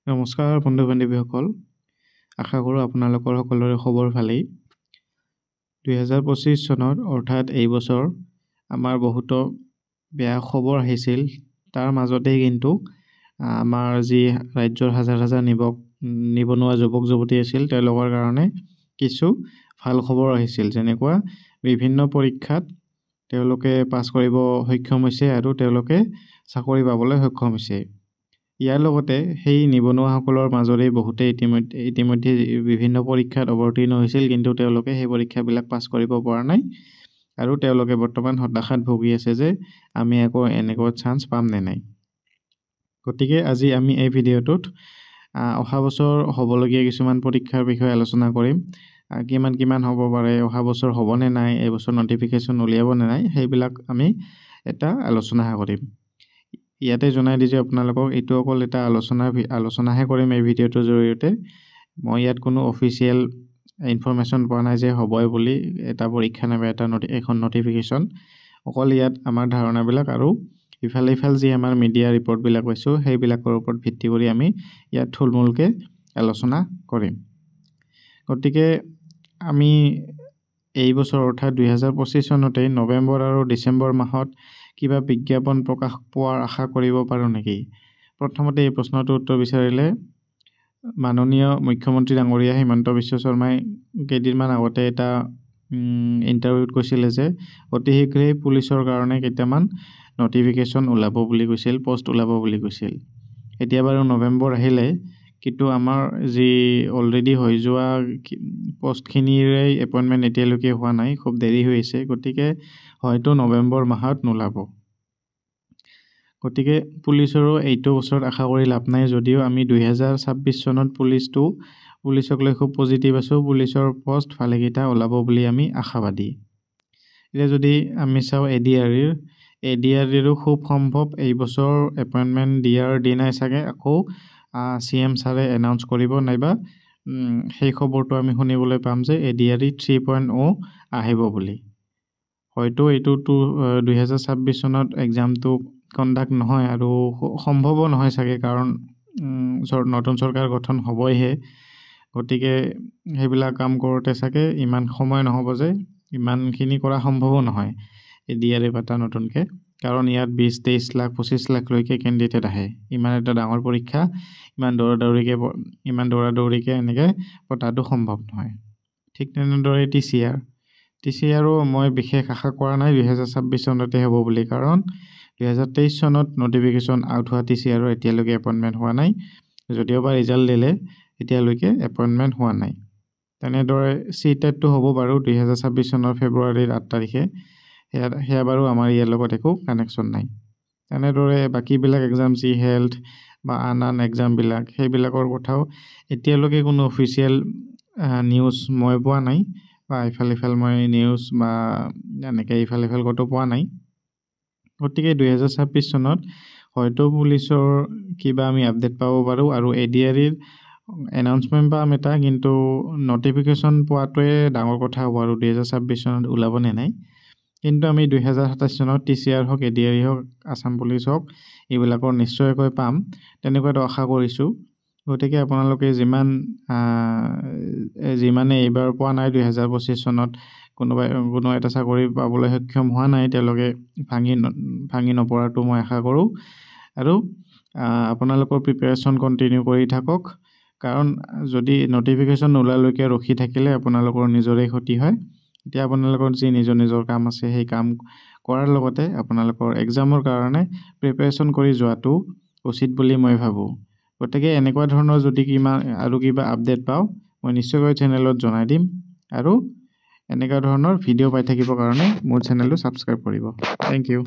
নমস্কাৰ বন্ধু বান্ধৱীসকল, আশা কৰোঁ আপোনালোকৰ সকলোৰে খবৰ ভালেই। 2025 চনৰ অৰ্থাৎ এই বছৰ আমাৰ বহুতো বেয়া খবৰ আহিছিল। তাৰ মাজতেই কিন্তু আমাৰ যি ৰাজ্যৰ হাজাৰ হাজাৰ নিবনুৱা যুৱক যুৱতী আছিল তেওঁলোকৰ কাৰণে কিছু ভাল খবৰ আহিছিল। যেনেকুৱা বিভিন্ন পৰীক্ষাত তেওঁলোকে পাছ কৰিব সক্ষম হৈছে আৰু তেওঁলোকে চাকৰি পাবলৈ সক্ষম হৈছে। ইয়াৰ লগতে সেই নিবনুৱাসকলৰ মাজৰে বহুতে ইতিমধ্যে বিভিন্ন পৰীক্ষাত অৱতীৰ্ণ হৈছিল, কিন্তু তেওঁলোকে সেই পৰীক্ষাবিলাক পাছ কৰিব পৰা নাই আৰু তেওঁলোকে বৰ্তমান হতাশাত ভুগি আছে যে আমি আকৌ এনেকুৱা চান্স পাম নে নাই। গতিকে আজি আমি এই ভিডিঅ'টোত অহা বছৰ হ'বলগীয়া কিছুমান পৰীক্ষাৰ বিষয়ে আলোচনা কৰিম। কিমান হ'ব পাৰে, অহা বছৰ হ'বনে নাই, এই বছৰ নটিফিকেশ্যন উলিয়াব নে নাই, সেইবিলাক আমি এটা আলোচনা কৰিম। ইয়াতে জনাই দিছোঁ আপোনালোকক, এইটো অকল এটা আলোচনাহে কৰিম এই ভিডিঅ'টোৰ জৰিয়তে। মই ইয়াত কোনো অফিচিয়েল ইনফৰমেশ্যন পোৱা নাই যে হ'বই বুলি এটা পৰীক্ষা নাইবা এখন নটিফিকেশ্যন। অকল ইয়াত আমাৰ ধাৰণাবিলাক আৰু ইফাল যি আমাৰ মিডিয়া ৰিপৰ্টবিলাক পাইছোঁ সেইবিলাকৰ ওপৰত ভিত্তি কৰি আমি ইয়াত থুলমূলকৈ আলোচনা কৰিম। গতিকে আমি এই বছৰ অৰ্থাৎ 2025 চনতেই নৱেম্বৰ আৰু ডিচেম্বৰ মাহত কিবা বিজ্ঞাপন প্ৰকাশ পোৱাৰ আশা কৰিব পাৰোঁ নেকি? প্ৰথমতে এই প্ৰশ্নটোৰ উত্তৰ বিচাৰিলে মাননীয় মুখ্যমন্ত্ৰী ডাঙৰীয়া হিমন্ত বিশ্ব শৰ্মাই কেইদিনমান আগতে এটা ইণ্টাৰভিউত কৈছিলে যে অতি শীঘ্ৰেই পুলিচৰ কাৰণে কেইটামান নটিফিকেশ্যন ওলাব বুলি কৈছিল, পষ্ট ওলাব বুলি কৈছিল। এতিয়া বাৰু নৱেম্বৰ আহিলে, কিন্তু আমাৰ যি অলৰেডি হৈ যোৱা পষ্টখিনিৰে এপইণ্টমেণ্ট এতিয়ালৈকে হোৱা নাই, খুব দেৰি হৈ আছে। গতিকে হয়তো নৱেম্বৰ মাহত নোলাব। গতিকে পুলিচৰো এইটো বছৰত আশা কৰি লাভ নাই, যদিও আমি 2026 চনত পুলিচক লৈ খুব পজিটিভ আছোঁ। পুলিচৰ পষ্ট ভালেকেইটা ওলাব বুলি আমি আশাবাদী। এতিয়া যদি আমি চাওঁ এডিআৰইৰো খুব সম্ভৱ এই বছৰ এপইণ্টমেণ্ট দিয়াৰ দিনাই চাগে আকৌ CM ছাৰে এনাউন্স কৰিব, নাইবা সেই খবৰটো আমি শুনিবলৈ পাম যে এডিআৰই 3.0 আহিব বুলি। হয়তো এইটো 2026 চনত এক্সামটো কণ্ডাক্ট নহয় আৰু সম্ভৱো নহয় চাগে, কাৰণ নতুন চৰকাৰ গঠন হ'বইহে। গতিকে সেইবিলাক কাম কৰোঁতে চাগে ইমান সময় নহ'ব যে ইমানখিনি কৰা সম্ভৱো নহয় এডিআৰই পাতা নতুনকৈ, কাৰণ ইয়াত 20-23 লাখ 25 লাখলৈকে কেণ্ডিডেট আহে। ইমান এটা ডাঙৰ পৰীক্ষা ইমান দৌৰা-দৌৰিকৈ এনেকৈ পতাটো সম্ভৱ নহয়। ঠিক তেনেদৰে TCRও মই বিশেষ আশা কৰা নাই 2026 চনতে হ'ব বুলি, কাৰণ 2023 চনত নটিফিকেশ্যন আউট হোৱা TCRও এতিয়ালৈকে এপইণ্টমেণ্ট হোৱা নাই। যদিও বা ৰিজাল্ট দিলে, এতিয়ালৈকে এপইণ্টমেণ্ট হোৱা নাই। তেনেদৰে CTETটো হ'ব বাৰু 2026 চনৰ ফেব্ৰুৱাৰীৰ 8 তাৰিখে। সেয়া বাৰু আমাৰ ইয়াৰ লগত একো কানেকশ্যন নাই। তেনেদৰে বাকীবিলাক এক্সাম যি হেল্থ বা আন এক্সামবিলাক, সেইবিলাকৰ কথাও এতিয়ালৈকে কোনো অফিচিয়েল নিউজ মই পোৱা নাই, বা ইফাল মই নিউজ বা এনেকৈ ইফাল ক'তো পোৱা নাই। গতিকে 2026 চনত হয়তো পুলিচৰ কিবা আমি আপডেট পাব পাৰোঁ আৰু এডিআৰইৰ এনাউন্সমেণ্ট পাম এটা, কিন্তু নটিফিকেশ্যন পোৱাটোৱে ডাঙৰ কথা হ'ব আৰু 2026 চনত ওলাব নে নাই। কিন্তু আমি 2027 চনত TCR হওক, এডিআৰই হওক, আছাম পুলিচ হওক, এইবিলাকৰ নিশ্চয়কৈ পাম, তেনেকুৱাটো আশা কৰিছোঁ। গতিকে আপোনালোকে যিমানে এইবাৰ পোৱা নাই 2025 চনত কোনো এটা চাকৰি পাবলৈ সক্ষম হোৱা নাই, তেওঁলোকে ভাঙি নপৰাটো মই আশা কৰোঁ। আৰু আপোনালোকৰ প্ৰিপেৰেশ্যন কণ্টিনিউ কৰি থাকক, কাৰণ যদি নটিফিকেশ্যন নোলালৈকে ৰখি থাকিলে আপোনালোকৰ নিজৰে ক্ষতি হয়। এতিয়া আপোনালোকৰ যি নিজৰ কাম আছে সেই কাম কৰাৰ লগতে আপোনালোকৰ এক্সামৰ কাৰণে প্ৰিপেৰেশ্যন কৰি যোৱাটো উচিত বুলি মই ভাবোঁ। গতিকে এনেকুৱা ধৰণৰ যদি আৰু কিবা আপডেট পাওঁ, মই নিশ্চয়কৈ চেনেলত জনাই দিম, আৰু এনেকুৱা ধৰণৰ ভিডিঅ' পাই থাকিবৰ কাৰণে মোৰ চেনেলটো ছাবস্ক্ৰাইব কৰিব। Thank U.